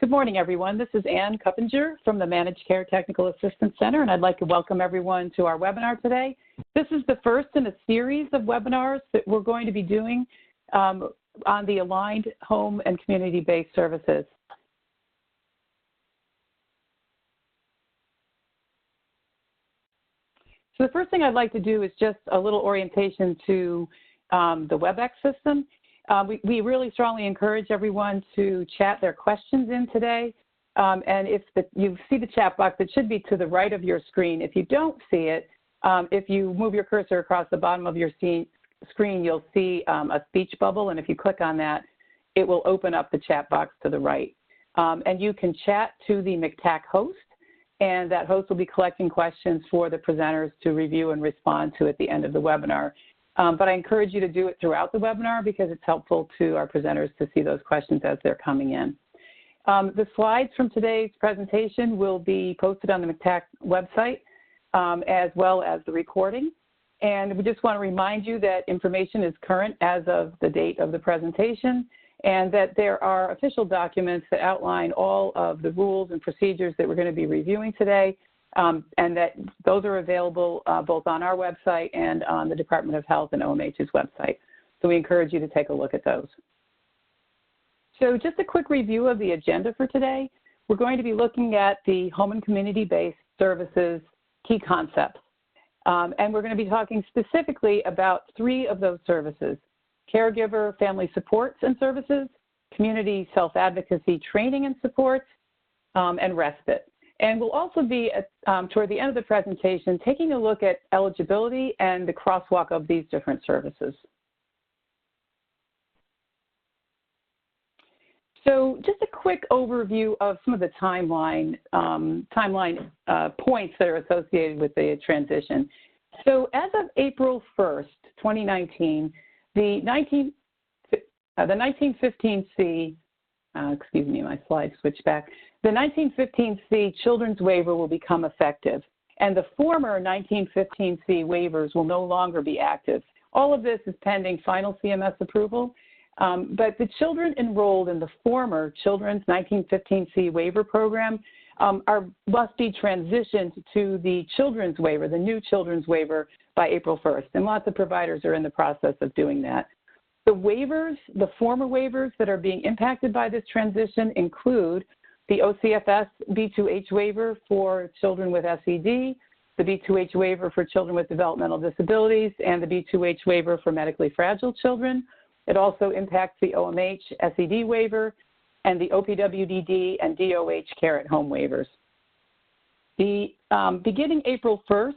Good morning, everyone. This is Ann Cuppinger from the Managed Care Technical Assistance Center, and I'd like to welcome everyone to our webinar today. This is the first in a series of webinars that we're going to be doing on the aligned home and community-based services. So the first thing I'd like to do is just a little orientation to the WebEx system. We really strongly encourage everyone to chat their questions in today. And if you see the chat box, it should be to the right of your screen. If you don't see it, if you move your cursor across the bottom of your screen, you'll see a speech bubble. And if you click on that, it will open up the chat box to the right. And you can chat to the MCTAC host, and that host will be collecting questions for the presenters to review and respond to at the end of the webinar. But I encourage you to do it throughout the webinar because it's helpful to our presenters to see those questions as they're coming in. The slides from today's presentation will be posted on the MCTAC website as well as the recording. And we just want to remind you that information is current as of the date of the presentation and that there are official documents that outline all of the rules and procedures that we're going to be reviewing today. And that those are available both on our website and on the Department of Health and OMH's website. So we encourage you to take a look at those. So just a quick review of the agenda for today. We're going to be looking at the home and community-based services key concepts. And we're going to be talking specifically about 3 of those services: caregiver family supports and services, community self-advocacy training and supports, and respite. And we'll also be, toward the end of the presentation, taking a look at eligibility and the crosswalk of these different services. So just a quick overview of some of the timeline points that are associated with the transition. So as of April 1st, 2019, the 1915C, excuse me, my slide switched back. The 1915C Children's Waiver will become effective, and the former 1915C waivers will no longer be active. All of this is pending final CMS approval, but the children enrolled in the former Children's 1915C waiver program must be transitioned to the Children's Waiver, the new Children's Waiver, by April 1st, and lots of providers are in the process of doing that. The waivers, the former waivers that are being impacted by this transition include the OCFS B2H waiver for children with SED, the B2H waiver for children with developmental disabilities, and the B2H waiver for medically fragile children. It also impacts the OMH SED waiver and the OPWDD and DOH care at home waivers. Beginning April 1st,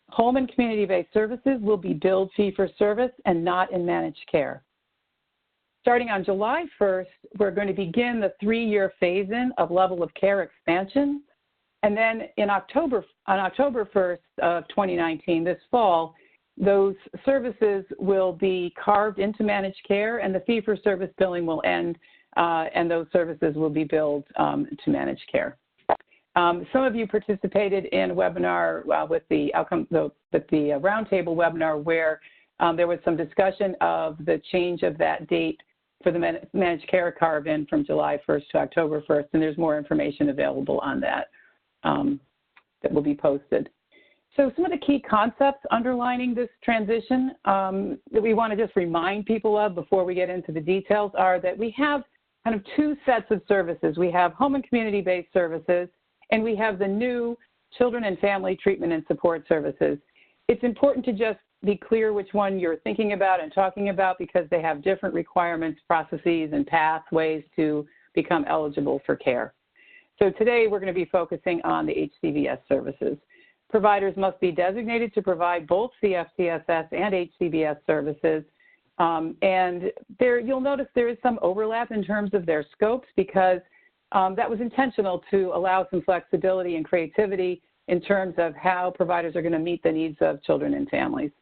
home and community-based services will be billed fee-for-service and not in managed care. Starting on July 1st, we're going to begin the 3-year phase-in of level of care expansion. And then on October 1st of 2019, this fall, those services will be carved into managed care and the fee-for-service billing will end and those services will be billed to managed care. Some of you participated in a webinar with the roundtable webinar where there was some discussion of the change of that date for the managed care carve-in from July 1st to October 1st, and there's more information available on that that will be posted. So some of the key concepts underlining this transition that we want to just remind people of before we get into the details are that we have kind of 2 sets of services. We have home and community-based services, and we have the new children and family treatment and support services. It's important to just be clear which one you're thinking about and talking about because they have different requirements, processes, and pathways to become eligible for care. So today we're going to be focusing on the HCBS services. Providers must be designated to provide both CFCSS and HCBS services. And you'll notice there is some overlap in terms of their scopes because that was intentional to allow some flexibility and creativity in terms of how providers are going to meet the needs of children and families.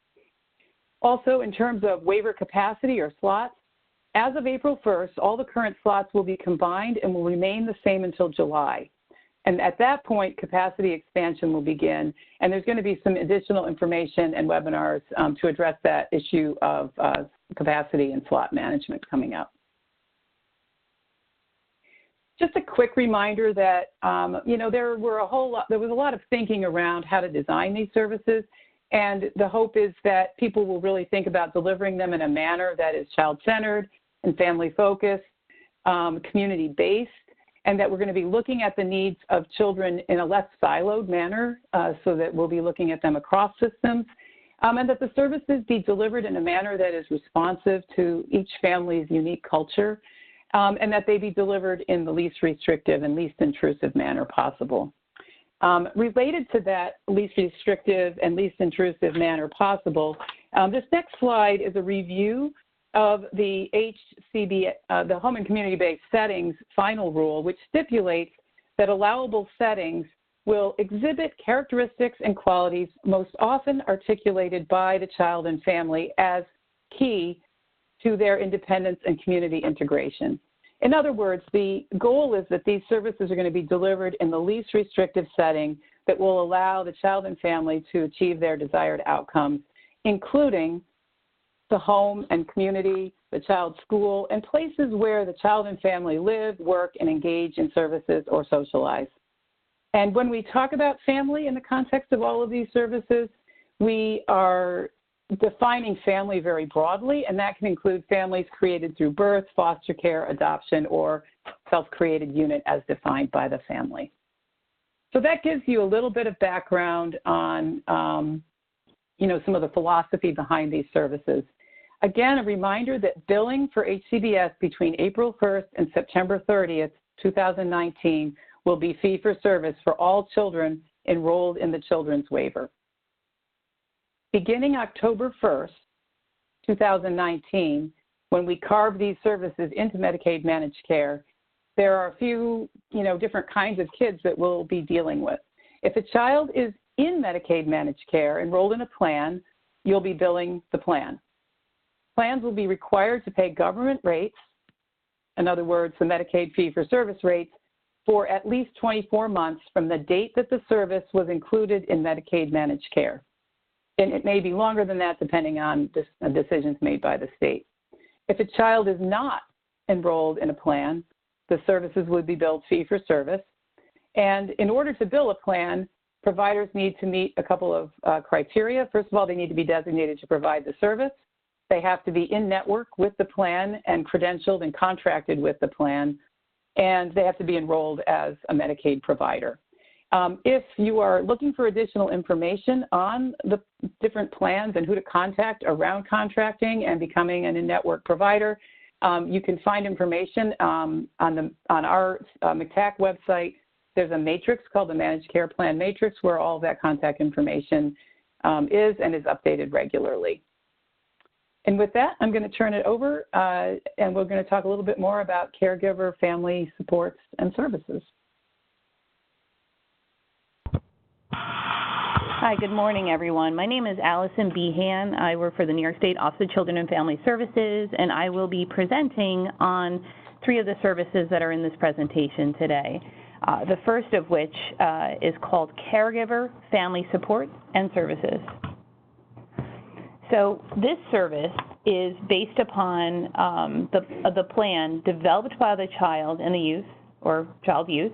Also, in terms of waiver capacity or slots, as of April 1st, all the current slots will be combined and will remain the same until July. And at that point, capacity expansion will begin, and there's going to be some additional information and webinars to address that issue of capacity and slot management coming up. Just a quick reminder that, there was a lot of thinking around how to design these services, and the hope is that people will really think about delivering them in a manner that is child-centered and family-focused, community-based, and that we're going to be looking at the needs of children in a less siloed manner, so that we'll be looking at them across systems, and that the services be delivered in a manner that is responsive to each family's unique culture, and that they be delivered in the least restrictive and least intrusive manner possible. Related to that least restrictive and least intrusive manner possible, this next slide is a review of the HCBS, the Home and Community-Based Settings Final Rule, which stipulates that allowable settings will exhibit characteristics and qualities most often articulated by the child and family as key to their independence and community integration. In other words, the goal is that these services are going to be delivered in the least restrictive setting that will allow the child and family to achieve their desired outcomes, including the home and community, the child's school, and places where the child and family live, work, and engage in services or socialize. And when we talk about family in the context of all of these services, we are defining family very broadly, and that can include families created through birth, foster care, adoption, or self-created unit as defined by the family. So that gives you a little bit of background on, some of the philosophy behind these services. Again, a reminder that billing for HCBS between April 1st and September 30th, 2019 will be fee-for-service for all children enrolled in the Children's Waiver. Beginning October 1st, 2019, when we carve these services into Medicaid managed care, there are a few, different kinds of kids that we'll be dealing with. If a child is in Medicaid managed care, enrolled in a plan, you'll be billing the plan. Plans will be required to pay government rates, in other words, the Medicaid fee-for-service rates, for at least 24 months from the date that the service was included in Medicaid managed care. And it may be longer than that depending on decisions made by the state. If a child is not enrolled in a plan, the services would be billed fee-for-service. And in order to bill a plan, providers need to meet a couple of criteria. First of all, they need to be designated to provide the service. They have to be in network with the plan and credentialed and contracted with the plan. And they have to be enrolled as a Medicaid provider. If you are looking for additional information on the different plans and who to contact around contracting and becoming an in-network provider, you can find information on our MCTAC website. There's a matrix called the Managed Care Plan Matrix where all of that contact information is updated regularly. And with that, I'm going to turn it over, and we're going to talk a little bit more about caregiver, family supports, and services. Hi, good morning, everyone. My name is Allison Behan. I work for the New York State Office of Children and Family Services, and I will be presenting on 3 of the services that are in this presentation today. The first of which is called Caregiver, Family Support, and Services. So this service is based upon the plan developed by the child and the youth, or child youth,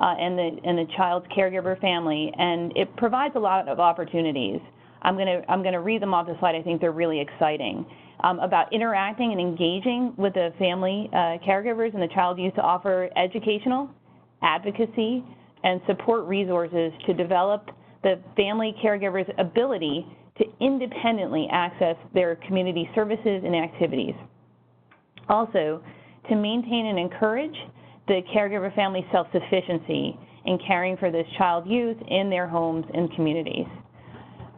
and the child's caregiver family, and it provides a lot of opportunities. I'm gonna read them off the slide. I think they're really exciting about interacting and engaging with the family caregivers and the child youth to offer educational, advocacy, and support resources to develop the family caregiver's ability to independently access their community services and activities. Also, to maintain and encourage the caregiver family's self-sufficiency in caring for this child youth in their homes and communities.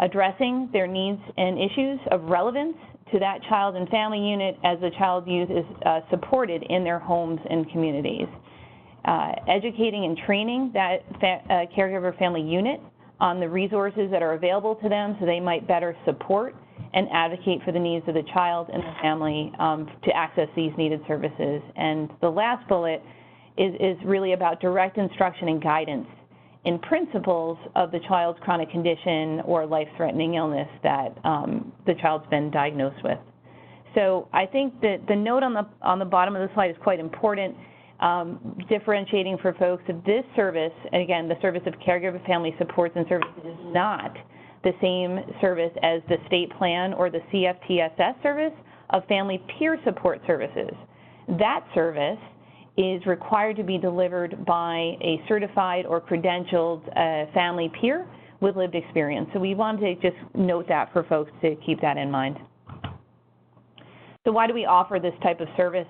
Addressing their needs and issues of relevance to that child and family unit as the child youth is supported in their homes and communities. Educating and training that caregiver family unit on the resources that are available to them so they might better support and advocate for the needs of the child and the family to access these needed services. And the last bullet is really about direct instruction and guidance in principles of the child's chronic condition or life-threatening illness that the child's been diagnosed with. So I think that the note on the bottom of the slide is quite important. differentiating for folks that this service, and again, the service of Caregiver Family Supports and Services is not the same service as the state plan or the CFTSS service of Family Peer Support Services. That service is required to be delivered by a certified or credentialed family peer with lived experience. So we wanted to just note that for folks to keep that in mind. So why do we offer this type of service?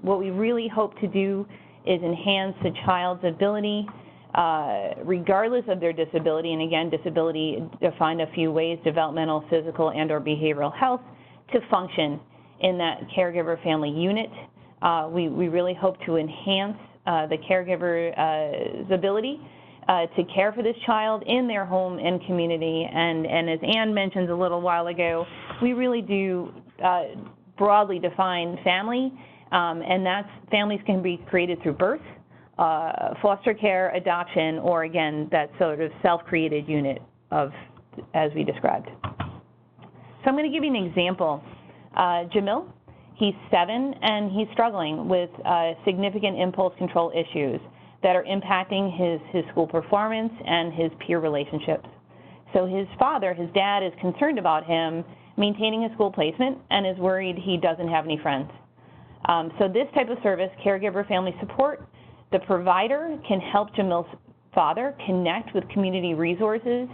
What we really hope to do is enhance the child's ability, regardless of their disability, and again, disability defined a few ways: developmental, physical, and/or behavioral health, to function in that caregiver family unit. We really hope to enhance the caregiver's ability to care for this child in their home and community. And as Anne mentioned a little while ago, we really do broadly define family, and that's families can be created through birth, foster care, adoption, or again, that sort of self-created unit of, as we described. So I'm going to give you an example. Jamil, he's 7 and he's struggling with significant impulse control issues that are impacting his school performance and his peer relationships. So his father, his dad, is concerned about him maintaining his school placement and is worried he doesn't have any friends. So this type of service, Caregiver Family Support, the provider can help Jamil's father connect with community resources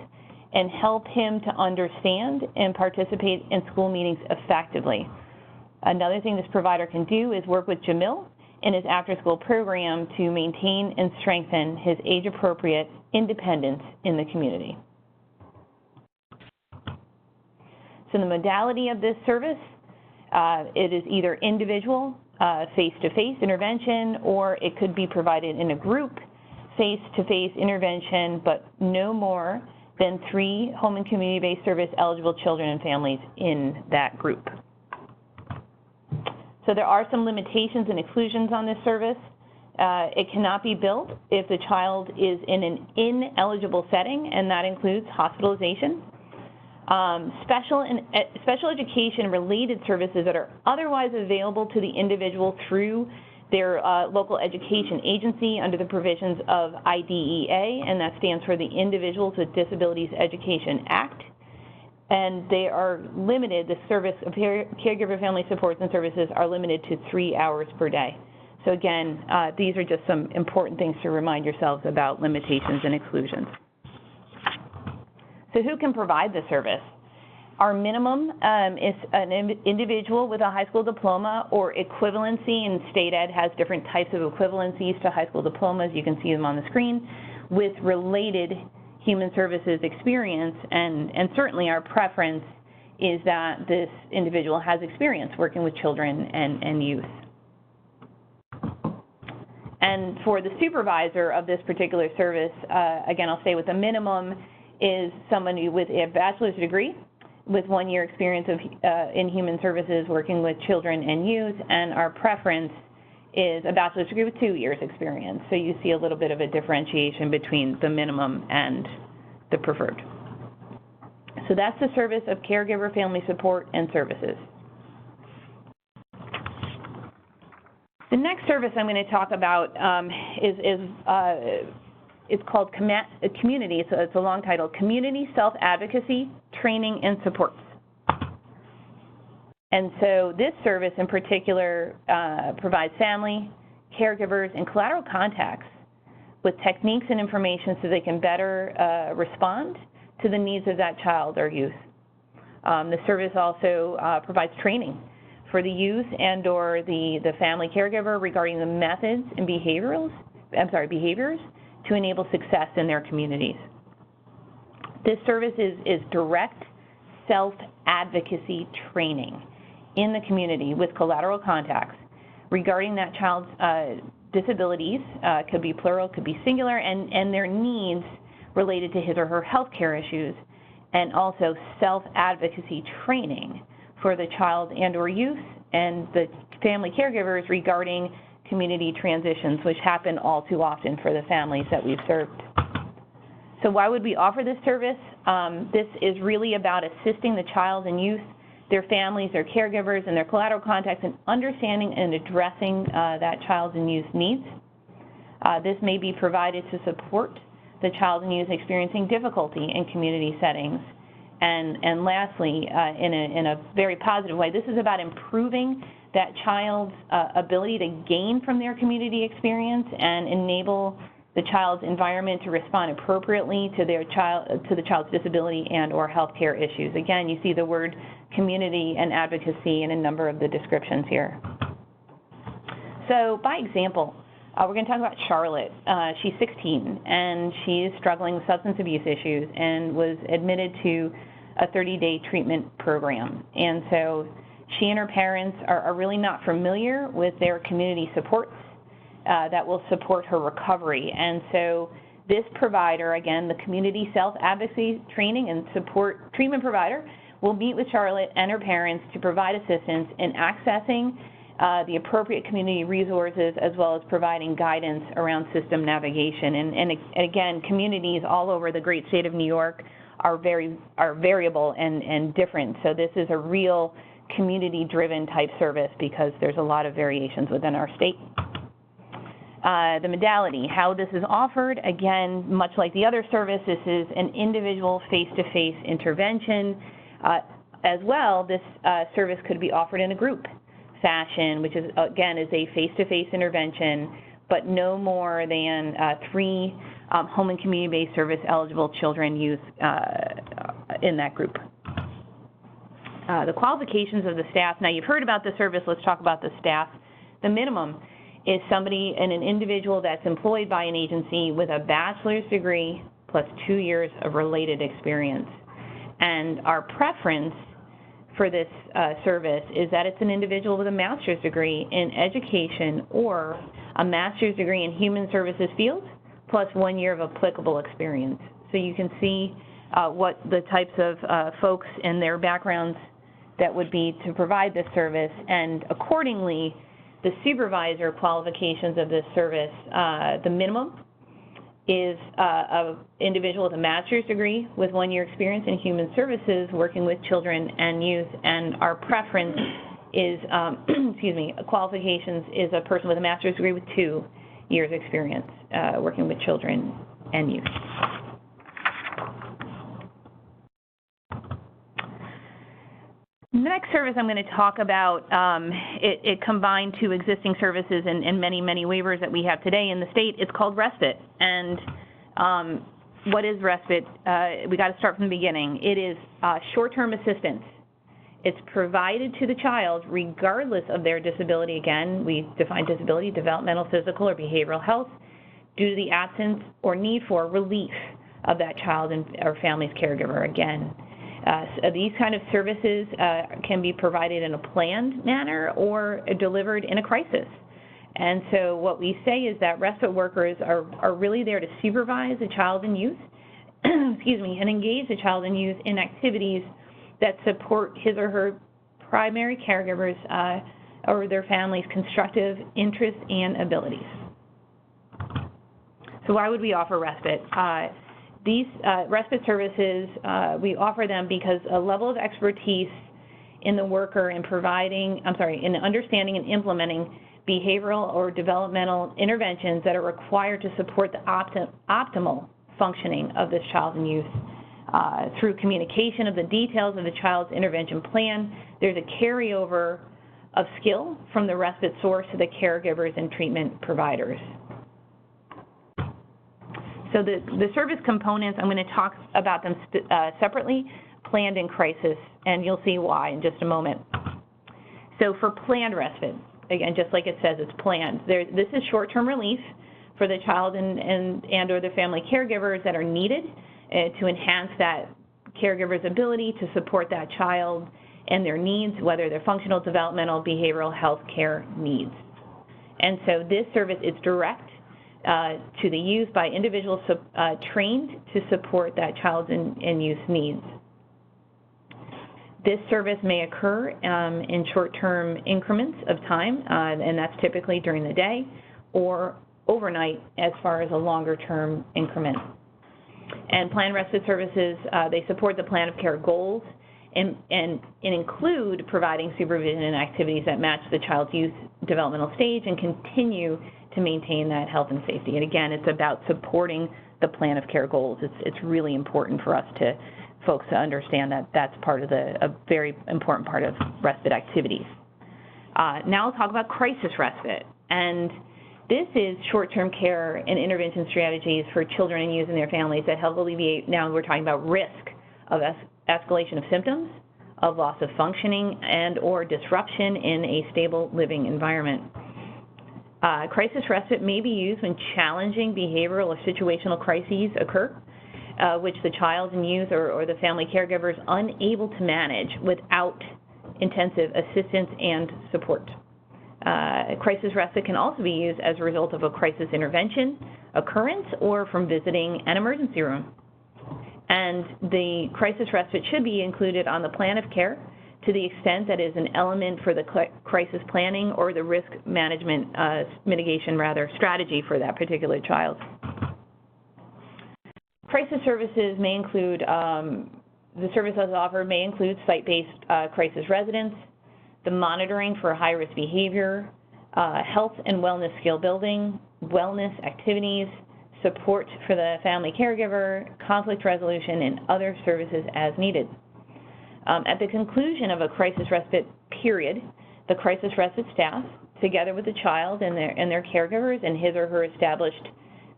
and help him to understand and participate in school meetings effectively. Another thing this provider can do is work with Jamil in his after-school program to maintain and strengthen his age-appropriate independence in the community. So the modality of this service, it is either individual, face-to-face intervention, or it could be provided in a group, face-to-face intervention, but no more than 3 home and community-based service eligible children and families in that group. So there are some limitations and exclusions on this service. It cannot be billed if the child is in an ineligible setting, and that includes hospitalization. Special education-related services that are otherwise available to the individual through their local education agency under the provisions of IDEA, and that stands for the Individuals with Disabilities Education Act. And they are limited, the service of Caregiver Family Supports and Services are limited to 3 hours per day. So again, these are just some important things to remind yourselves about limitations and exclusions. So who can provide the service? Our minimum is an individual with a high school diploma or equivalency, and state ed has different types of equivalencies to high school diplomas. You can see them on the screen, with related human services experience, and certainly our preference is that this individual has experience working with children and youth. And for the supervisor of this particular service, again, I'll say with the minimum is someone with a bachelor's degree with 1 year experience in human services working with children and youth, and our preference is a bachelor's degree with 2 years experience. So you see a little bit of a differentiation between the minimum and the preferred. So that's the service of Caregiver Family Support and Services. The next service I'm going to talk about it's called Community, so it's a long title, Community Self-Advocacy Training and Supports. And so this service in particular provides family, caregivers, and collateral contacts with techniques and information so they can better respond to the needs of that child or youth. The service also provides training for the youth and or the family caregiver regarding the methods and behaviors to enable success in their communities. This service is direct self-advocacy training in the community with collateral contacts regarding that child's disabilities, could be plural, could be singular, and their needs related to his or her health care issues, and also self-advocacy training for the child and or youth and the family caregivers regarding community transitions, which happen all too often for the families that we've served. So why would we offer this service? This is really about assisting the child and youth their families, their caregivers, and their collateral contacts in understanding and addressing that child's and youth needs. This may be provided to support the child and youth experiencing difficulty in community settings. And lastly, in a very positive way, this is about improving that child's ability to gain from their community experience and enable the child's environment to respond appropriately to the child's disability and or healthcare issues. Again, you see the word community and advocacy in a number of the descriptions here. So by example, we're going to talk about Charlotte. She's 16 and she is struggling with substance abuse issues and was admitted to a 30-day treatment program. And so she and her parents are really not familiar with their community supports that will support her recovery. And so this provider, again, the community self-advocacy training and support treatment provider, will meet with Charlotte and her parents to provide assistance in accessing the appropriate community resources, as well as providing guidance around system navigation. And again, communities all over the great state of New York are variable and different. So this is a real community-driven type service because there's a lot of variations within our state. The modality, how this is offered, again, much like the other service, this is an individual face-to-face intervention. As well, this service could be offered in a group fashion, which is, again, is a face-to-face intervention, but no more than 3 home and community-based service eligible children, youth in that group. The qualifications of the staff. Now, you've heard about the service. Let's talk about the staff. The minimum is somebody and an individual that's employed by an agency with a bachelor's degree plus 2 years of related experience. And our preference for this service is that it's an individual with a master's degree in education or a master's degree in human services field plus 1 year of applicable experience. So you can see what the types of folks and their backgrounds that would be to provide this service, and accordingly, the supervisor qualifications of this service, the minimum is an individual with a master's degree with 1 year experience in human services working with children and youth, and our preference is, qualifications is a person with a master's degree with 2 years experience working with children and youth. The next service I'm going to talk about, it combined 2 existing services and many, many waivers that we have today in the state. It's called Respite. And what is Respite? We got to start from the beginning. It is short-term assistance. It's provided to the child regardless of their disability. Again, we define disability, developmental, physical, or behavioral health, due to the absence or need for relief of that child and or family's caregiver. Again, these kind of services can be provided in a planned manner or delivered in a crisis. And so what we say is that respite workers are really there to supervise the child and youth, and engage the child and youth in activities that support his or her primary caregivers or their family's constructive interests and abilities. So why would we offer respite? These respite services, we offer them because a level of expertise in the worker in in understanding and implementing behavioral or developmental interventions that are required to support the optimal functioning of this child and youth. Through communication of the details of the child's intervention plan, there's a carryover of skill from the respite source to the caregivers and treatment providers. So the service components, I'm going to talk about them separately, planned and crisis, and you'll see why in just a moment. So for planned respite, again, just like it says, it's planned. This is short-term relief for the child and or the family caregivers that are needed to enhance that caregiver's ability to support that child and their needs, whether they're functional, developmental, behavioral, health care needs. And so this service is direct to the youth by individuals trained to support that child's and youth needs. This service may occur in short-term increments of time, and that's typically during the day, or overnight as far as a longer-term increment. And planned respite services, they support the plan of care goals and include providing supervision and activities that match the child's youth developmental stage and continue to maintain that health and safety. And again, it's about supporting the plan of care goals. It's really important for us folks to understand that that's part of a very important part of respite activities. Now I'll talk about crisis respite. And this is short-term care and intervention strategies for children and youth and their families that help alleviate, now we're talking about risk of escalation of symptoms, of loss of functioning, and or disruption in a stable living environment. Crisis respite may be used when challenging behavioral or situational crises occur, which the child and youth or the family caregiver is unable to manage without intensive assistance and support. Crisis respite can also be used as a result of a crisis intervention occurrence or from visiting an emergency room. And the crisis respite should be included on the plan of care to the extent that is an element for the crisis planning or the risk management mitigation strategy for that particular child. Crisis services may include, the services offered may include site-based crisis residence, the monitoring for high-risk behavior, health and wellness skill building, wellness activities, support for the family caregiver, conflict resolution, and other services as needed. At the conclusion of a crisis respite period, the crisis respite staff, together with the child and their caregivers and his or her established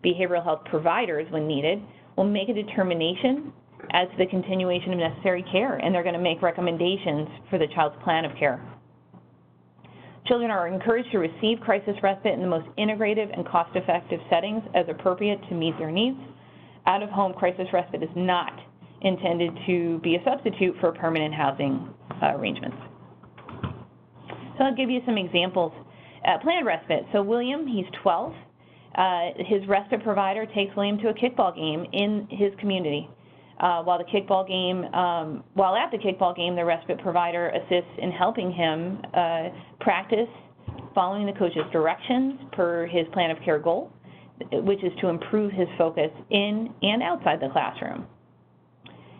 behavioral health providers when needed, will make a determination as to the continuation of necessary care, and they're going to make recommendations for the child's plan of care. Children are encouraged to receive crisis respite in the most integrative and cost-effective settings as appropriate to meet their needs. Out-of-home crisis respite is not intended to be a substitute for permanent housing arrangements. So I'll give you some examples. Planned respite. So William, he's 12. His respite provider takes William to a kickball game in his community. While at the kickball game, the respite provider assists in helping him practice following the coach's directions per his plan of care goal, which is to improve his focus in and outside the classroom.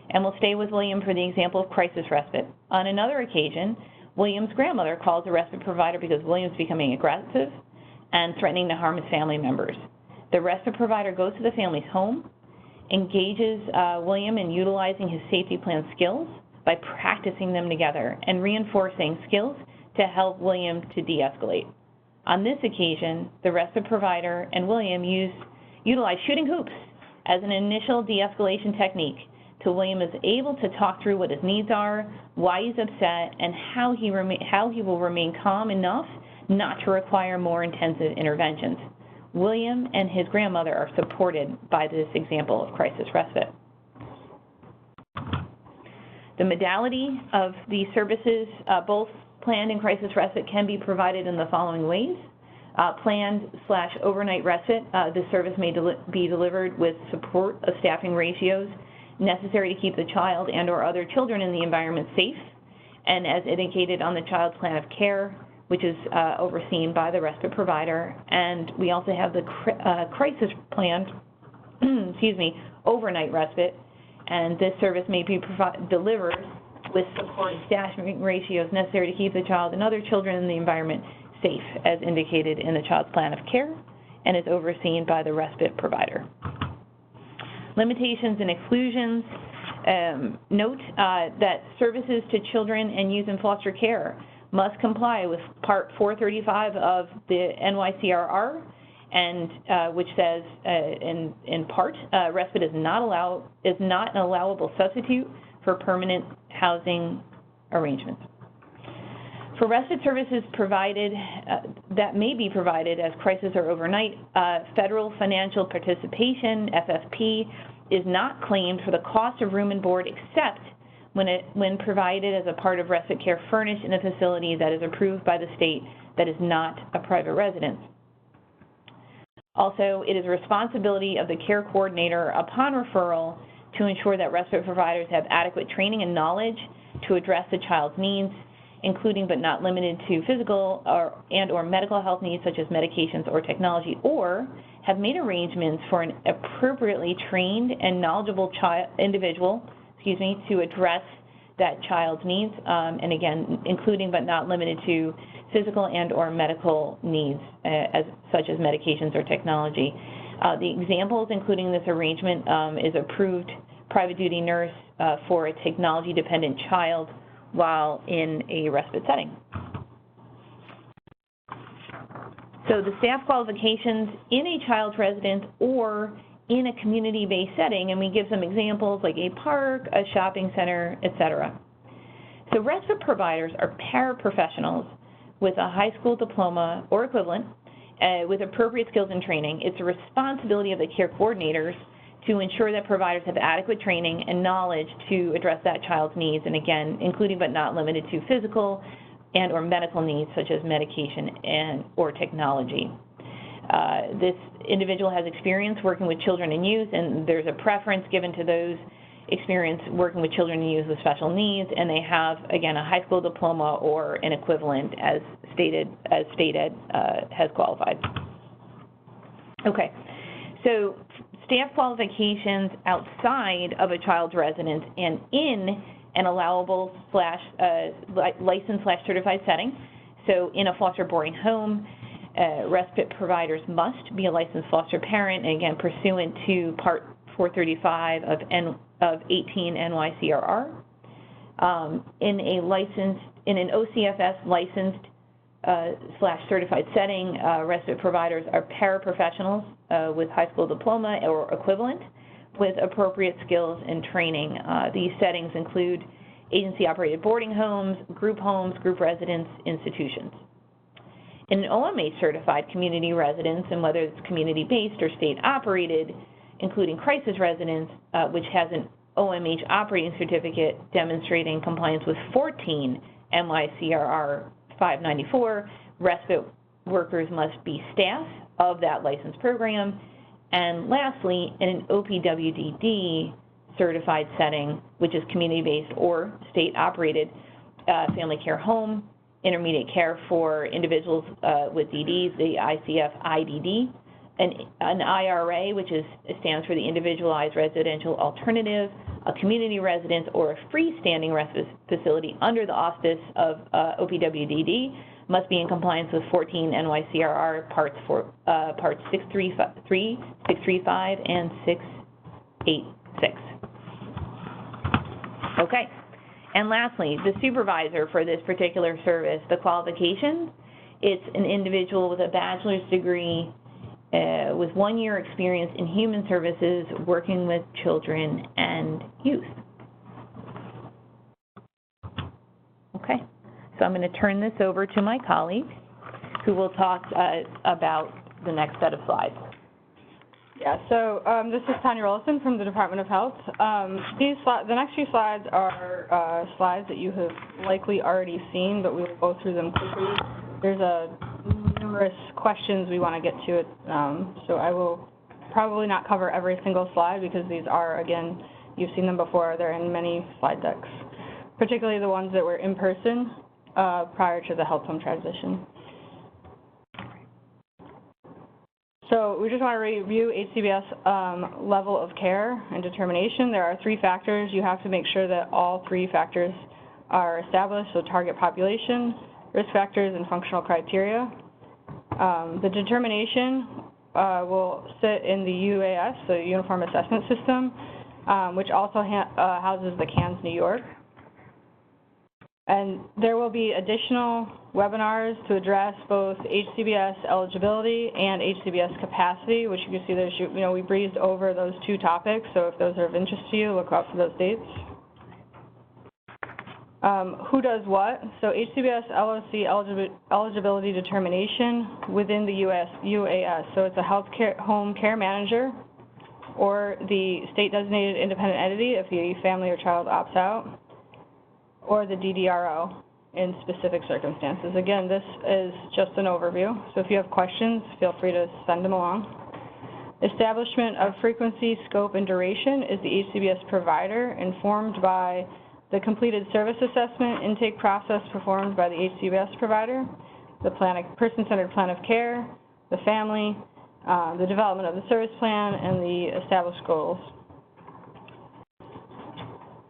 And we'll stay with William for the example of crisis respite. On another occasion, William's grandmother calls the respite provider because William's becoming aggressive and threatening to harm his family members. The respite provider goes to the family's home, engages William in utilizing his safety plan skills by practicing them together and reinforcing skills to help William to de-escalate. On this occasion, the respite provider and William utilize shooting hoops as an initial de-escalation technique till William is able to talk through what his needs are, why he's upset, and how he will remain calm enough not to require more intensive interventions. William and his grandmother are supported by this example of crisis respite. The modality of these services, both planned and crisis respite, can be provided in the following ways. Planned/overnight respite, this service may be delivered with support of staffing ratios necessary to keep the child and or other children in the environment safe, and as indicated on the child's plan of care, which is overseen by the respite provider. And we also have the crisis planned, overnight respite, and this service may be delivered with support and staffing ratios necessary to keep the child and other children in the environment safe, as indicated in the child's plan of care, and is overseen by the respite provider. Limitations and exclusions. Note that services to children and youth in foster care must comply with Part 435 of the NYCRR, and which says, in part, respite is not an allowable substitute for permanent housing arrangements. For respite services provided that may be provided as crisis or overnight, federal financial participation (FFP) is not claimed for the cost of room and board except when provided as a part of respite care furnished in a facility that is approved by the state that is not a private residence. Also, it is a responsibility of the care coordinator upon referral to ensure that respite providers have adequate training and knowledge to address the child's needs, including but not limited to physical or medical health needs such as medications or technology, or have made arrangements for an appropriately trained and knowledgeable individual to address that child's needs, and again, including but not limited to physical and/or medical needs, such as medications or technology. The examples including this arrangement is approved private duty nurse for a technology-dependent child while in a respite setting. So the staff qualifications in a child's residence or in a community-based setting, and we give some examples like a park, a shopping center, etc. So respite providers are paraprofessionals with a high school diploma or equivalent with appropriate skills and training. It's a responsibility of the care coordinators to ensure that providers have adequate training and knowledge to address that child's needs, and again, including but not limited to physical and or medical needs such as medication and or technology. This individual has experience working with children and youth, and there's a preference given to those experience working with children and youth with special needs, and they have, again, a high school diploma or an equivalent as state ed has qualified. Okay, so staff qualifications outside of a child's residence and in an allowable licensed/certified setting. So in a foster boarding home, respite providers must be a licensed foster parent, and again, pursuant to Part 435 of 18 NYCRR. In an OCFS licensed /certified setting, respite providers are paraprofessionals with high school diploma or equivalent with appropriate skills and training. These settings include agency-operated boarding homes, group residence institutions. In an OMH-certified community residence, and whether it's community-based or state-operated, including crisis residence, which has an OMH operating certificate demonstrating compliance with 14 NYCRR 594, respite workers must be staff of that licensed program. And lastly, in an OPWDD certified setting, which is community-based or state-operated family care home, intermediate care for individuals with DDs, the ICF-IDD, an IRA, which stands for the Individualized Residential Alternative, a community residence, or a freestanding respite facility under the auspice of OPWDD must be in compliance with 14 NYCRR parts 635, 635, and 686. Okay. And lastly, the supervisor for this particular service, the qualifications, it's an individual with a bachelor's degree with 1 year experience in human services working with children and youth. Okay, so I'm going to turn this over to my colleague who will talk about the next set of slides. Yeah, so this is Tanya Rollison from the Department of Health. The next few slides are slides that you have likely already seen, but we will go through them quickly. There's numerous questions we want to get to it, so I will probably not cover every single slide because these are, again, you've seen them before. They're in many slide decks, particularly the ones that were in person prior to the health home transition. So we just want to review HCBS level of care and determination. There are 3 factors. You have to make sure that all 3 factors are established, so target population, risk factors, and functional criteria. The determination will sit in the UAS, the Uniform Assessment System, which also houses the CANS New York. And there will be additional webinars to address both HCBS eligibility and HCBS capacity, which you can see there's, we breezed over those 2 topics, so if those are of interest to you, look out for those dates. Who does what? So HCBS LOC eligibility determination within the UAS. So it's a home care manager or the state designated independent entity if the family or child opts out, or the DDRO in specific circumstances. Again, this is just an overview, so if you have questions, feel free to send them along. Establishment of frequency, scope, and duration is the HCBS provider, informed by the completed service assessment intake process performed by the HCBS provider, the person-centered plan of care, the family, the development of the service plan, and the established goals.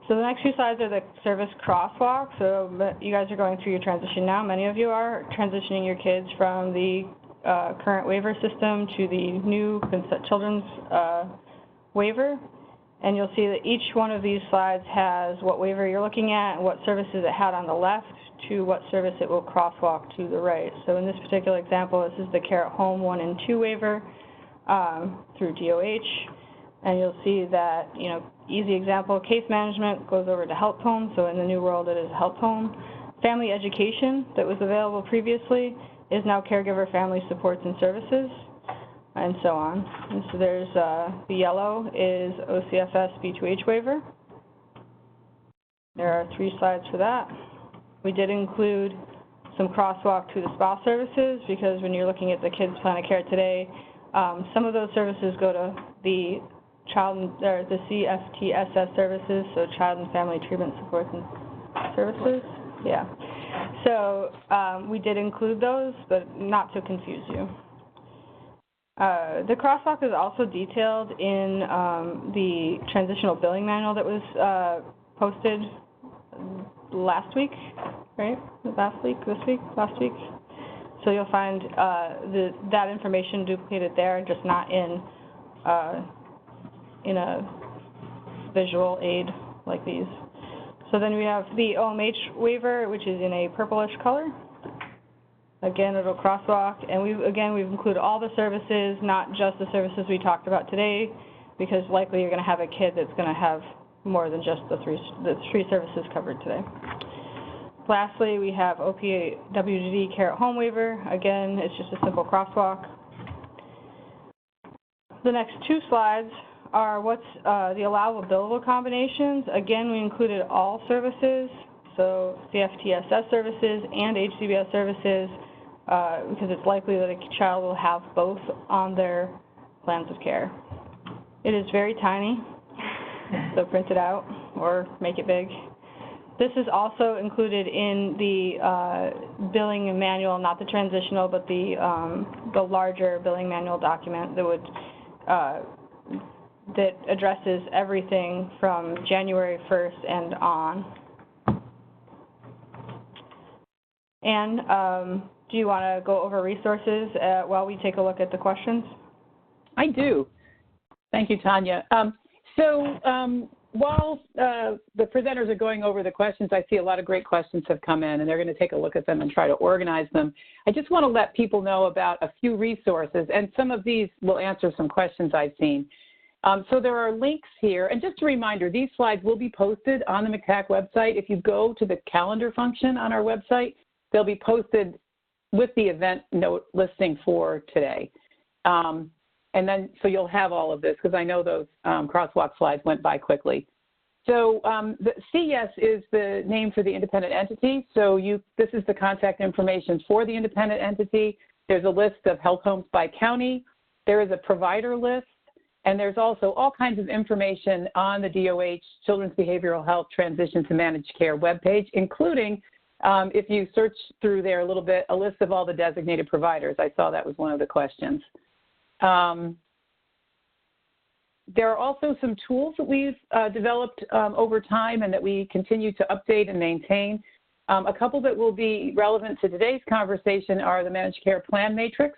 So the next few slides are the service crosswalk. So you guys are going through your transition now. Many of you are transitioning your kids from the current waiver system to the new children's waiver. And you'll see that each one of these slides has what waiver you're looking at and what services it had on the left to what service it will crosswalk to the right. So in this particular example, this is the Care at Home 1 and 2 waiver through DOH. And you'll see that, you know, easy example, case management goes over to Help Home. So in the new world, it is Help Home. Family education that was available previously is now Caregiver Family Supports and Services, and so on. And so there's the yellow is OCFS B2H waiver. There are 3 slides for that. We did include some crosswalk to the spouse services because when you're looking at the kids' plan of care today, some of those services go to the the CFTSS services, so Child and Family Treatment Supports and Services. Yeah. So we did include those, but not to confuse you. The crosswalk is also detailed in the transitional billing manual that was posted last week, right? Last week, this week, last week. So you'll find that information duplicated there, just not in a visual aid like these. So then we have the OMH waiver, which is in a purplish color. Again, it'll crosswalk, and we've included all the services, not just the services we talked about today, because likely you're going to have a kid that's going to have more than just the three services covered today. Lastly, we have OPA WGD Care at Home waiver. Again, it's just a simple crosswalk. The next 2 slides are what's the allowable billable combinations. Again, we included all services, so CFTSS services and HCBS services, because it's likely that a child will have both on their plans of care. It is very tiny, so print it out or make it big. This is also included in the billing manual, not the transitional, but the larger billing manual document that would that addresses everything from January 1st and on. And do you want to go over resources while we take a look at the questions? I do. Thank you, Tanya. While the presenters are going over the questions, I see a lot of great questions have come in, and they're going to take a look at them and try to organize them. I just want to let people know about a few resources, and some of these will answer some questions I've seen. So there are links here, and just a reminder, these slides will be posted on the MCTAC website. If you go to the calendar function on our website, they'll be posted with the event note listing for today. And then, so you'll have all of this, because I know those crosswalk slides went by quickly. So the CES is the name for the independent entity. So this is the contact information for the independent entity. There's a list of health homes by county. There is a provider list. And there's also all kinds of information on the DOH Children's Behavioral Health Transition to Managed Care webpage, including, if you search through there a little bit, a list of all the designated providers. I saw that was one of the questions. There are also some tools that we've developed over time and that we continue to update and maintain. A couple that will be relevant to today's conversation are the Managed Care Plan Matrix.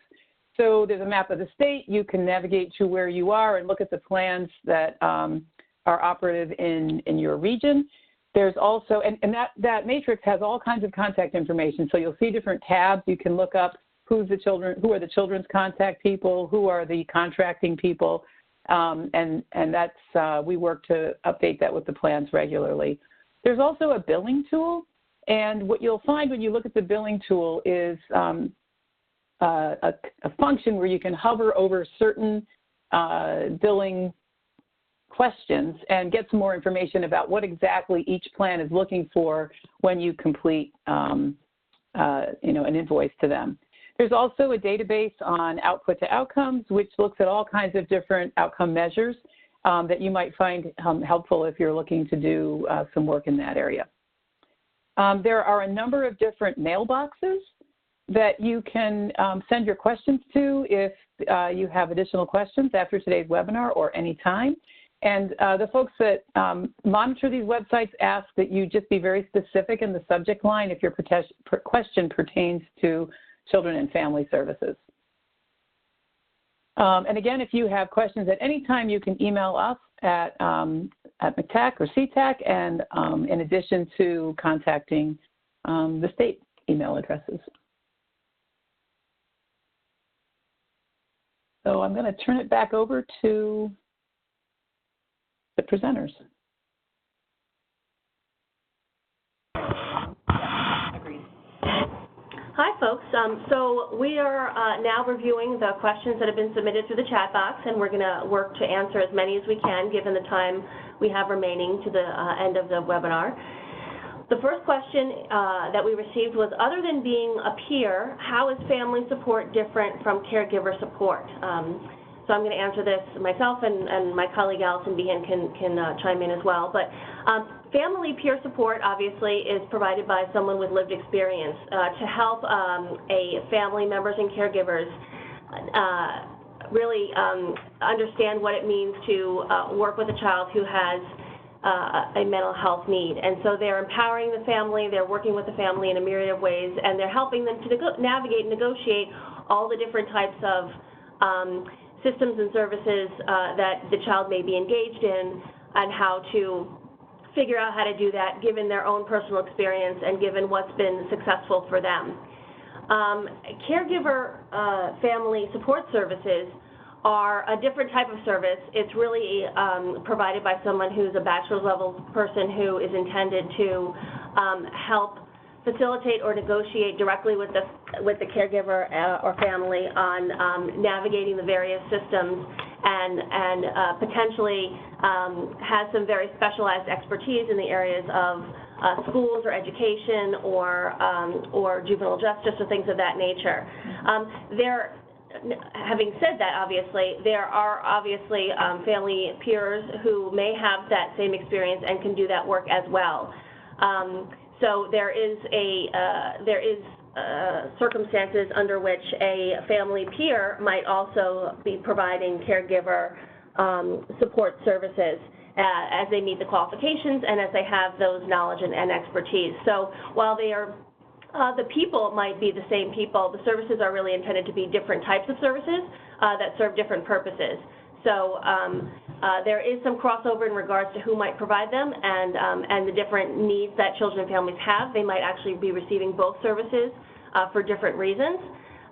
So there's a map of the state. You can navigate to where you are and look at the plans that are operative in your region. There's also, and that matrix has all kinds of contact information. So you'll see different tabs. You can look up who are the children's contact people, who are the contracting people, and that's, we work to update that with the plans regularly. There's also a billing tool, and what you'll find when you look at the billing tool is a function where you can hover over certain billing questions and get some more information about what exactly each plan is looking for when you complete an invoice to them. There's also a database on output to outcomes, which looks at all kinds of different outcome measures that you might find helpful if you're looking to do some work in that area. There are a number of different mailboxes that you can send your questions to if you have additional questions after today's webinar or any time. And the folks that monitor these websites ask that you just be very specific in the subject line if your question pertains to children and family services. And again, if you have questions at any time, you can email us at MCTAC or CTAC, and in addition to contacting the state email addresses. So I'm going to turn it back over to the presenters. Hi, folks. So we are now reviewing the questions that have been submitted through the chat box, and we're going to work to answer as many as we can given the time we have remaining to the end of the webinar. The first question that we received was, other than being a peer, how is family support different from caregiver support? So I'm going to answer this myself, and my colleague Allison Behan can chime in as well. But family peer support, obviously, is provided by someone with lived experience to help family members and caregivers really understand what it means to work with a child who has a mental health need. And so they're empowering the family, they're working with the family in a myriad of ways, and they're helping them to navigate and negotiate all the different types of systems and services that the child may be engaged in, and how to figure out how to do that given their own personal experience and given what's been successful for them. Caregiver family support services are a different type of service. It's really provided by someone who's a bachelor's level person who is intended to help facilitate or negotiate directly with the caregiver or family on navigating the various systems, and potentially has some very specialized expertise in the areas of schools or education or juvenile justice or things of that nature. Having said that, obviously, there are family peers who may have that same experience and can do that work as well. So there is circumstances under which a family peer might also be providing caregiver support services as they meet the qualifications and as they have those knowledge and expertise. So while they are the people might be the same people, the services are really intended to be different types of services that serve different purposes. So there is some crossover in regards to who might provide them and the different needs that children and families have. They might actually be receiving both services for different reasons.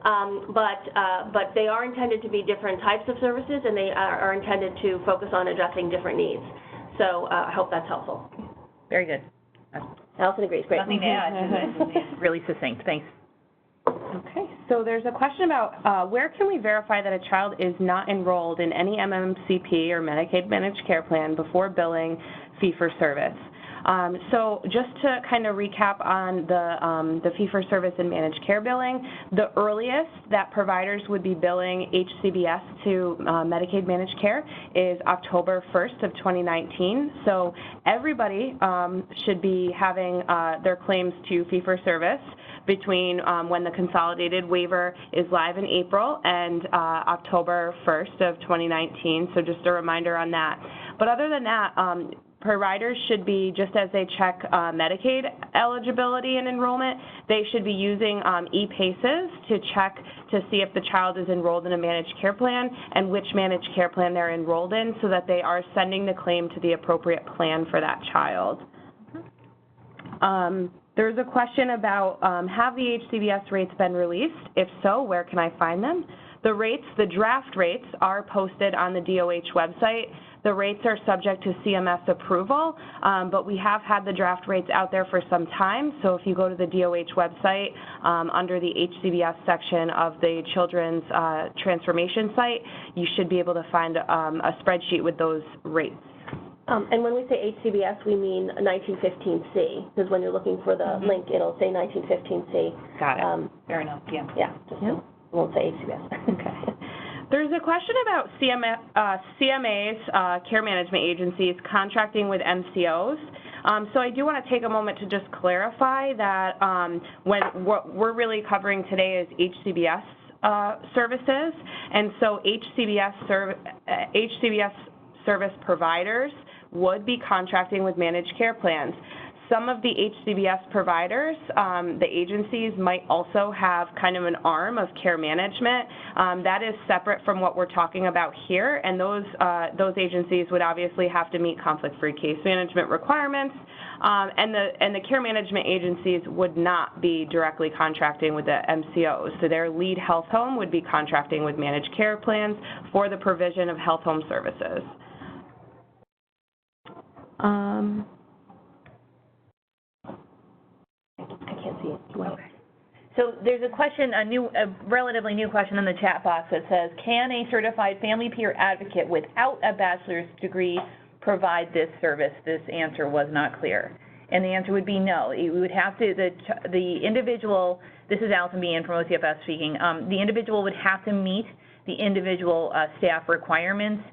But they are intended to be different types of services, and they are intended to focus on addressing different needs. So I hope that's helpful. Very good. Allison agrees. Great. Nothing to add. Really succinct. Thanks. Okay, so there's a question about where can we verify that a child is not enrolled in any MMCP or Medicaid managed care plan before billing fee-for-service? So just to kind of recap on the fee-for-service and managed care billing, the earliest that providers would be billing HCBS to Medicaid managed care is October 1st of 2019. So everybody should be having their claims to fee-for-service between when the consolidated waiver is live in April and October 1st of 2019. So just a reminder on that. But other than that, providers should be, just as they check Medicaid eligibility and enrollment, they should be using e-PACES to check to see if the child is enrolled in a managed care plan and which managed care plan they're enrolled in, so that they are sending the claim to the appropriate plan for that child. There's a question about have the HCBS rates been released? If so, where can I find them? The rates, the draft rates, are posted on the DOH website. The rates are subject to CMS approval, but we have had the draft rates out there for some time. So if you go to the DOH website under the HCBS section of the Children's Transformation site, you should be able to find a spreadsheet with those rates. And when we say HCBS, we mean 1915C, because when you're looking for the link, it'll say 1915C. Got it. Fair enough. Yeah. Yeah. It won't say HCBS. Okay. There's a question about CMAs, care management agencies, contracting with MCOs. So I do want to take a moment to just clarify that what we're really covering today is HCBS services, and so HCBS service providers would be contracting with managed care plans. Some of the HCBS providers, the agencies, might also have kind of an arm of care management. That is separate from what we're talking about here, and those agencies would obviously have to meet conflict-free case management requirements, and the care management agencies would not be directly contracting with the MCOs. So their lead health home would be contracting with managed care plans for the provision of health home services. I can't see it. Okay. So there's a question, a relatively new question in the chat box that says, can a certified family peer advocate without a bachelor's degree provide this service? This answer was not clear. And the answer would be no. It would have to, the individual, this is Allison Bean from OCFS speaking, the individual would have to meet the individual staff requirements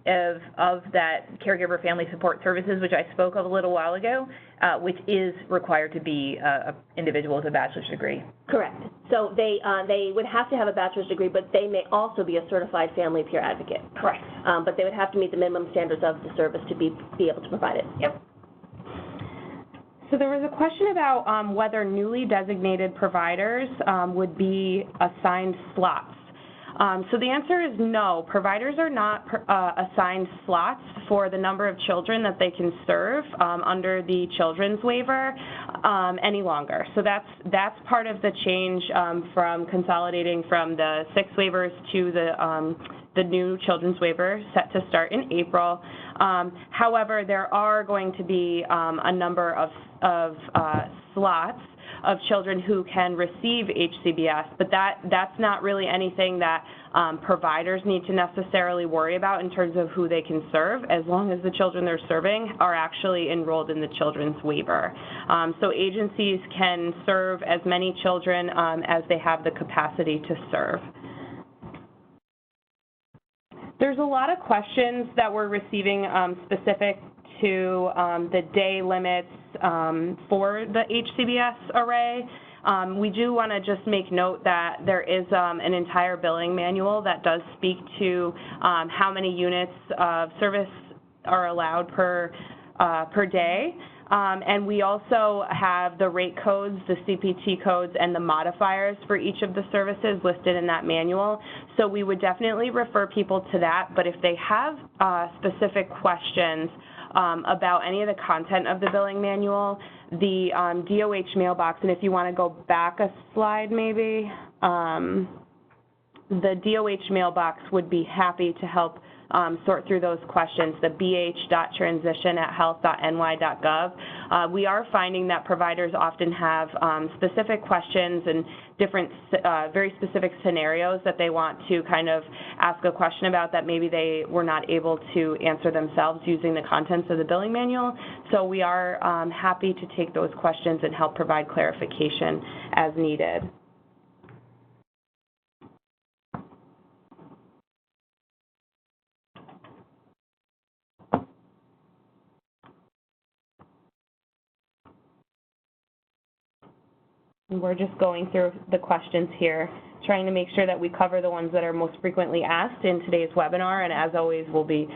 of that caregiver family support services, which I spoke of a little while ago, which is required to be an individual with a bachelor's degree. Correct. So they would have to have a bachelor's degree, but they may also be a certified family peer advocate. Correct. But they would have to meet the minimum standards of the service to be able to provide it. Yep. So there was a question about whether newly designated providers would be assigned slots. So the answer is no. Providers are not assigned slots for the number of children that they can serve under the children's waiver any longer. So that's part of the change from consolidating from the 6 waivers to the new children's waiver set to start in April. However, there are going to be a number of slots of children who can receive HCBS, but that's not really anything that providers need to necessarily worry about in terms of who they can serve, as long as the children they're serving are actually enrolled in the children's waiver. So agencies can serve as many children as they have the capacity to serve. There's a lot of questions that we're receiving specific to the day limits for the HCBS array. We do want to just make note that there is an entire billing manual that does speak to how many units of service are allowed per day. And we also have the rate codes, the CPT codes, and the modifiers for each of the services listed in that manual. So we would definitely refer people to that. But if they have specific questions about any of the content of the billing manual, the DOH mailbox, and if you want to go back a slide maybe, the DOH mailbox would be happy to help sort through those questions, the bh.transition@health.ny.gov. We are finding that providers often have specific questions and different, very specific scenarios that they want to kind of ask a question about that maybe they were not able to answer themselves using the contents of the billing manual. So we are happy to take those questions and help provide clarification as needed. And we're just going through the questions here, trying to make sure that we cover the ones that are most frequently asked in today's webinar, and as always, we'll be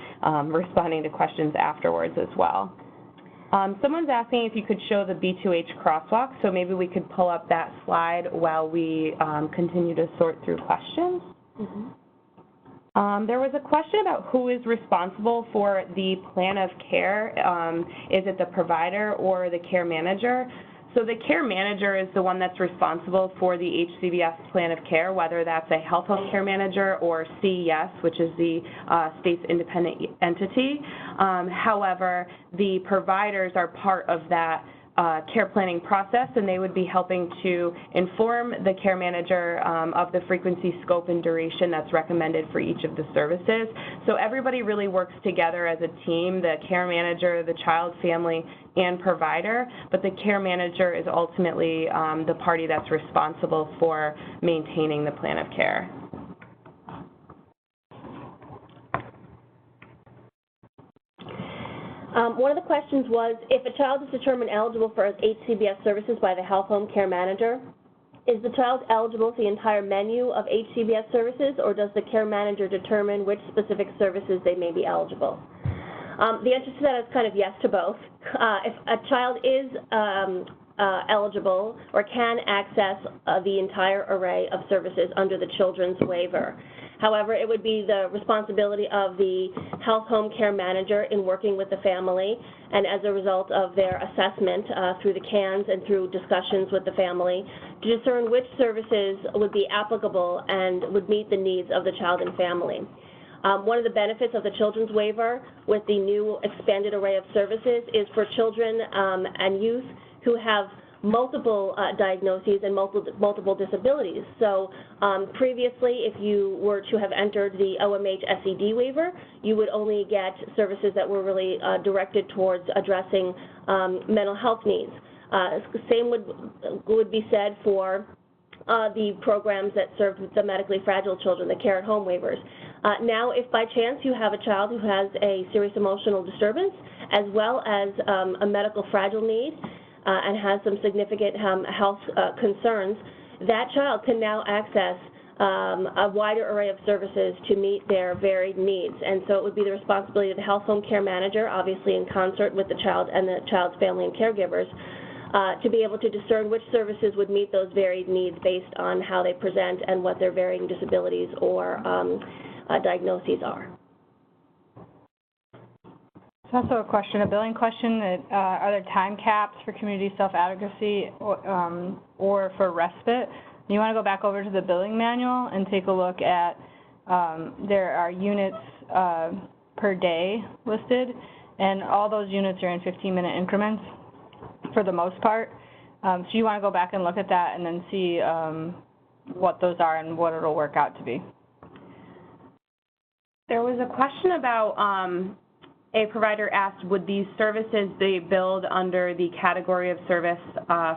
responding to questions afterwards as well. Someone's asking if you could show the B2H crosswalk, so maybe we could pull up that slide while we continue to sort through questions. There was a question about who is responsible for the plan of care. Is it the provider or the care manager? So the care manager is the one that's responsible for the HCBS plan of care, whether that's a health home care manager or CES, which is the state's independent entity. However, the providers are part of that care planning process, and they would be helping to inform the care manager of the frequency, scope, and duration that's recommended for each of the services. So everybody really works together as a team, the care manager, the child, family, and provider, but the care manager is ultimately the party that's responsible for maintaining the plan of care. One of the questions was, if a child is determined eligible for HCBS services by the health home care manager, is the child eligible for the entire menu of HCBS services, or does the care manager determine which specific services they may be eligible? The answer to that is kind of yes to both. If a child is eligible or can access the entire array of services under the children's waiver. However, it would be the responsibility of the health home care manager in working with the family, and as a result of their assessment through the CANs and through discussions with the family, to discern which services would be applicable and would meet the needs of the child and family. One of the benefits of the children's waiver with the new expanded array of services is for children and youth who have multiple diagnoses and multiple disabilities. So previously, if you were to have entered the OMH SED waiver, you would only get services that were really directed towards addressing mental health needs. Same would be said for the programs that served the medically fragile children, the care at home waivers. Now, if by chance you have a child who has a serious emotional disturbance as well as a medical fragile need, and has some significant health concerns, that child can now access a wider array of services to meet their varied needs. And so it would be the responsibility of the health home care manager, obviously in concert with the child and the child's family and caregivers, to be able to discern which services would meet those varied needs based on how they present and what their varying disabilities or diagnoses are. There's also a billing question, that are there time caps for community self-advocacy or for Respite? You want to go back over to the billing manual and take a look at, there are units per day listed, and all those units are in 15-minute increments for the most part. So you want to go back and look at that and then see what those are and what it'll work out to be. There was a question about a provider asked, would these services be billed under the category of service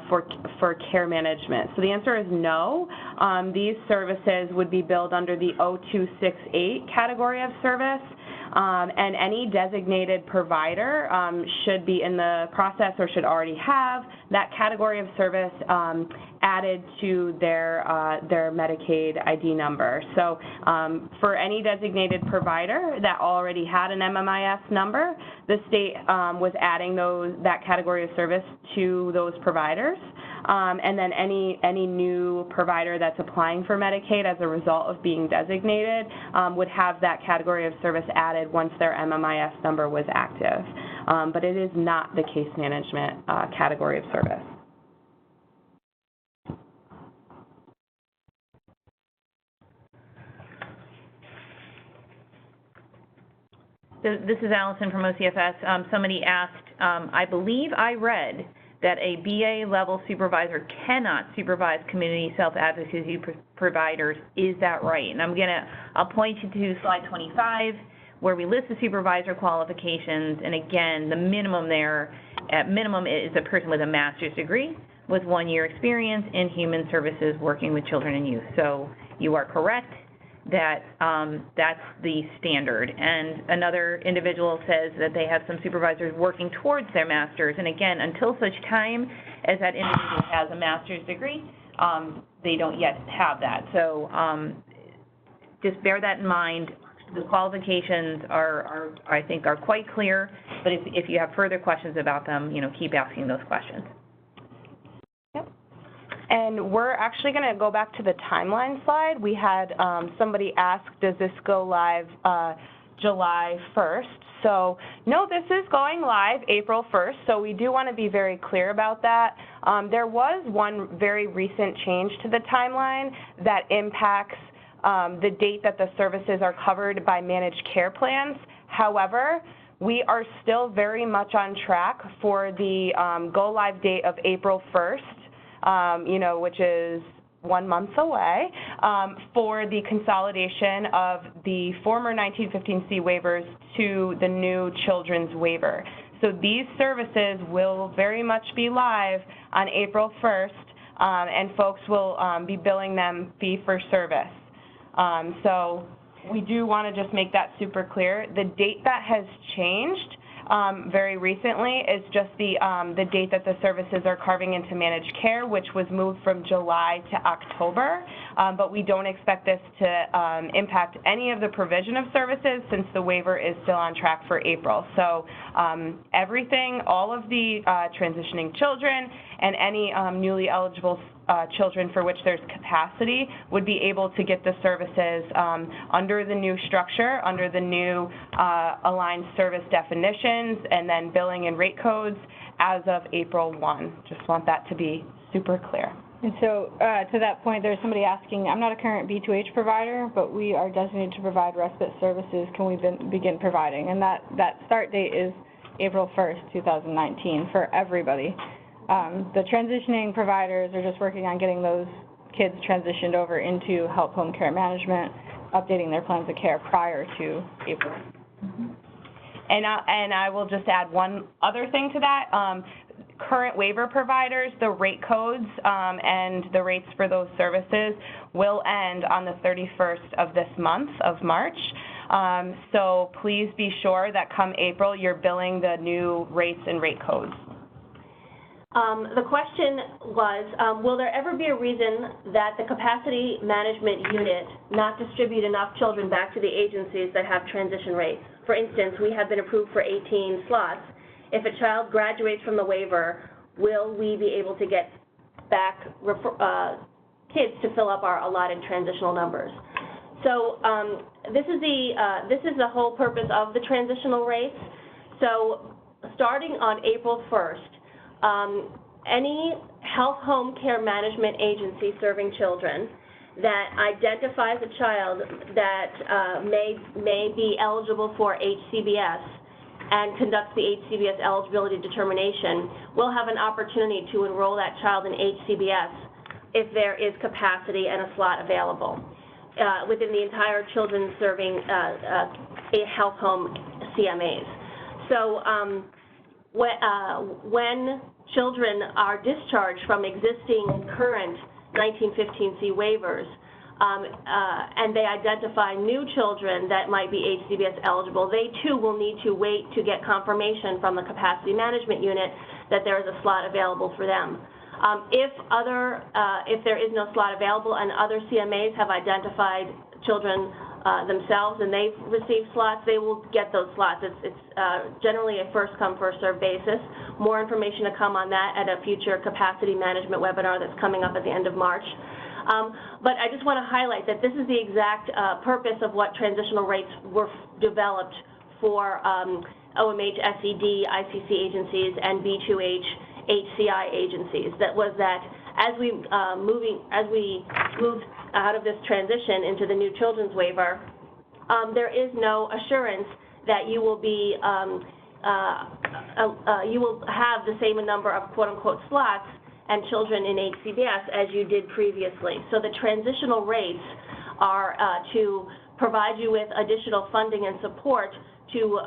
for care management? So the answer is no. These services would be billed under the 0268 category of service, and any designated provider should be in the process or should already have that category of service added to their Medicaid ID number. So for any designated provider that already had an MMIS number, the state was adding that category of service to those providers. And then any new provider that's applying for Medicaid as a result of being designated would have that category of service added once their MMIS number was active. But it is not the case management category of service. This is Allison from OCFS. Somebody asked, I believe I read that a BA level supervisor cannot supervise community self-advocacy providers. Is that right? And I'll point you to slide 25, where we list the supervisor qualifications, and again, the minimum there, at minimum, is a person with a master's degree with 1 year experience in human services working with children and youth. So you are correct that that's the standard. And another individual says that they have some supervisors working towards their master's, and again, until such time as that individual has a master's degree, they don't yet have that. So just bear that in mind. The qualifications I think are quite clear, but if you have further questions about them, keep asking those questions. Yep. And we're actually going to go back to the timeline slide. We had somebody ask, does this go live July 1st? So no, this is going live April 1st, so we do want to be very clear about that. There was one very recent change to the timeline that impacts the date that the services are covered by managed care plans. However, we are still very much on track for the go live date of April 1st, which is 1 month away, for the consolidation of the former 1915C waivers to the new children's waiver. So these services will very much be live on April 1st, and folks will be billing them fee for service. So we do want to just make that super clear. The date that has changed very recently is just the date that the services are carving into managed care, which was moved from July to October, but we don't expect this to impact any of the provision of services since the waiver is still on track for April. So everything, all of the transitioning children and any newly eligible children for which there's capacity would be able to get the services under the new structure, under the new aligned service definitions, and then billing and rate codes as of April 1. Just want that to be super clear. And so to that point, there's somebody asking, I'm not a current B2H provider, but we are designated to provide respite services. Can we begin providing? And that start date is April 1st, 2019 for everybody. The transitioning providers are just working on getting those kids transitioned over into health home care management, updating their plans of care prior to April. Mm-hmm. And I will just add one other thing to that. Current waiver providers, the rate codes and the rates for those services will end on the 31st of this month of March. So please be sure that come April, you're billing the new rates and rate codes. The question was, will there ever be a reason that the capacity management unit not distribute enough children back to the agencies that have transition rates? For instance, we have been approved for 18 slots. If a child graduates from the waiver, will we be able to get back kids to fill up our allotted transitional numbers? So this is the whole purpose of the transitional rates. So starting on April 1st, any health home care management agency serving children that identifies a child that may be eligible for HCBS and conducts the HCBS eligibility determination will have an opportunity to enroll that child in HCBS if there is capacity and a slot available within the entire children serving health home CMAs. So when children are discharged from existing current 1915C waivers and they identify new children that might be HCBS eligible, they too will need to wait to get confirmation from the capacity management unit that there is a slot available for them. If there is no slot available and other CMAs have identified children themselves and they've received slots, they will get those slots. It's generally a first come, first served basis. More information to come on that at a future capacity management webinar that's coming up at the end of March. But I just want to highlight that this is the exact purpose of what transitional rates were developed for OMH, SED, ICC agencies, and B2H, HCI agencies. That was that as we moved out of this transition into the new children's waiver, there is no assurance that you will be you will have the same number of quote-unquote slots and children in HCBS as you did previously. So the transitional rates are to provide you with additional funding and support to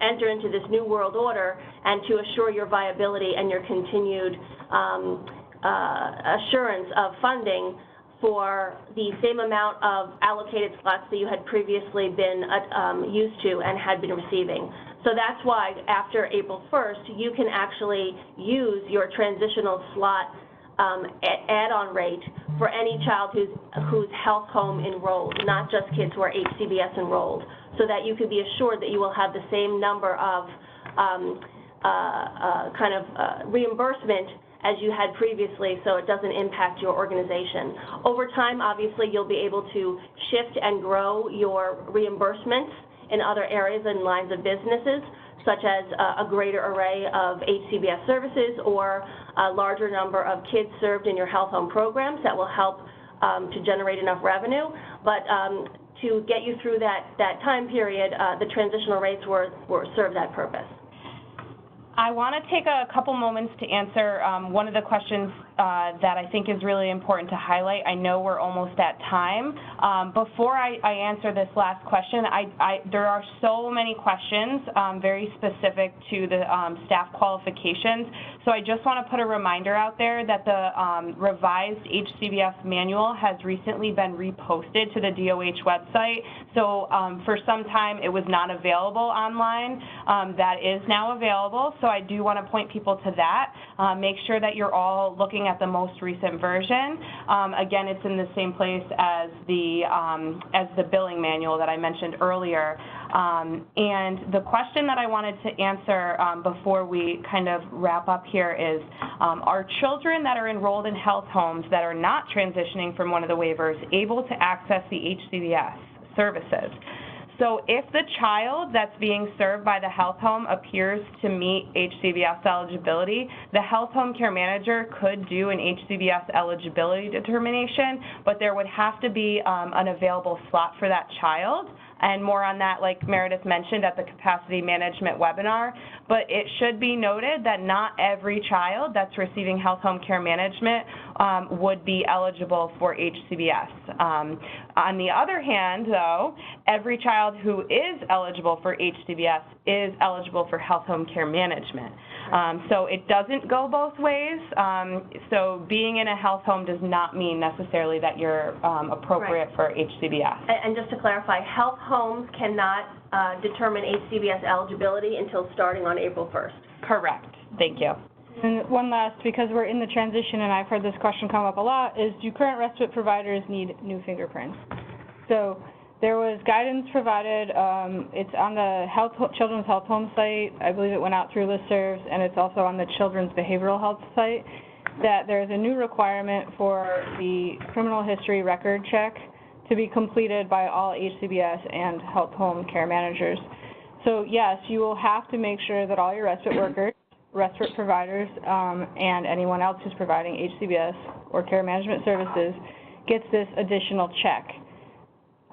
enter into this new world order and to assure your viability and your continued assurance of funding for the same amount of allocated slots that you had previously been used to and had been receiving. So that's why after April 1st, you can actually use your transitional slot add-on rate for any child who's health home enrolled, not just kids who are HCBS enrolled, so that you could be assured that you will have the same number of reimbursement as you had previously, so it doesn't impact your organization. Over time, obviously, you'll be able to shift and grow your reimbursements in other areas and lines of businesses, such as a greater array of HCBS services or a larger number of kids served in your health home programs that will help to generate enough revenue. But to get you through that time period, the transitional rates serve that purpose. I want to take a couple moments to answer one of the questions that I think is really important to highlight. I know we're almost at time. Before I answer this last question, there are so many questions very specific to the staff qualifications. So I just want to put a reminder out there that the revised HCBS manual has recently been reposted to the DOH website. So for some time it was not available online. That is now available. So I do want to point people to that. Make sure that you're all looking at the most recent version. Again, it's in the same place as the billing manual that I mentioned earlier. And the question that I wanted to answer before we kind of wrap up here is, are children that are enrolled in health homes that are not transitioning from one of the waivers able to access the HCBS services? So if the child that's being served by the health home appears to meet HCBS eligibility, the health home care manager could do an HCBS eligibility determination, but there would have to be an available slot for that child. And more on that, like Meredith mentioned at the capacity management webinar. But it should be noted that not every child that's receiving health home care management would be eligible for HCBS. On the other hand, though, every child who is eligible for HCBS is eligible for health home care management. So it doesn't go both ways. So being in a health home does not mean necessarily that you're appropriate for HCBS. And just to clarify, health homes cannot determine HCBS eligibility until starting on April 1st. Correct. Thank you. And one last, because we're in the transition and I've heard this question come up a lot, is do current respite providers need new fingerprints? So there was guidance provided. It's on the Children's Health Home site. I believe it went out through listservs, and it's also on the Children's Behavioral Health site, that there's a new requirement for the criminal history record check to be completed by all HCBS and health home care managers. So yes, you will have to make sure that all your respite workers, respite providers, and anyone else who's providing HCBS or care management services gets this additional check.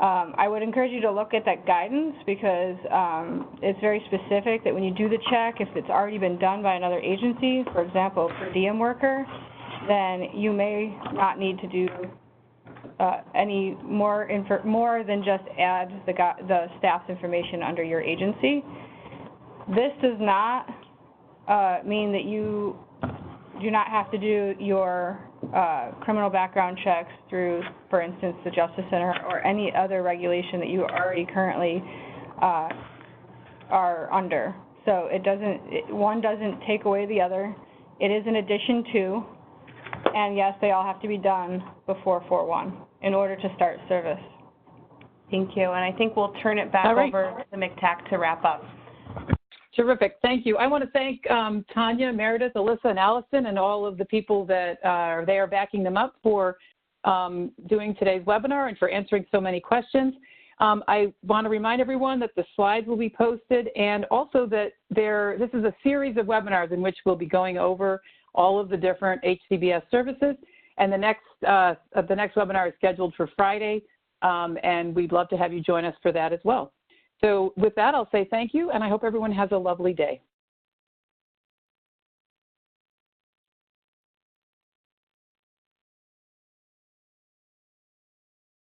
I would encourage you to look at that guidance because it's very specific that when you do the check, if it's already been done by another agency, for example, per diem worker, then you may not need to do any more than just add the staff's information under your agency. This does not mean that you do not have to do your criminal background checks through, for instance, the Justice Center or any other regulation that you already currently are under. So one doesn't take away the other. It is an addition to, and yes, they all have to be done before 4/1 in order to start service. Thank you, and I think we'll turn it back over to McTack to wrap up. Terrific, thank you. I want to thank Tanya, Meredith, Alyssa, and Allison, and all of the people that are there backing them up for doing today's webinar and for answering so many questions. I want to remind everyone that the slides will be posted, and also that this is a series of webinars in which we'll be going over all of the different HCBS services, and the next webinar is scheduled for Friday, and we'd love to have you join us for that as well. So with that, I'll say thank you, and I hope everyone has a lovely day.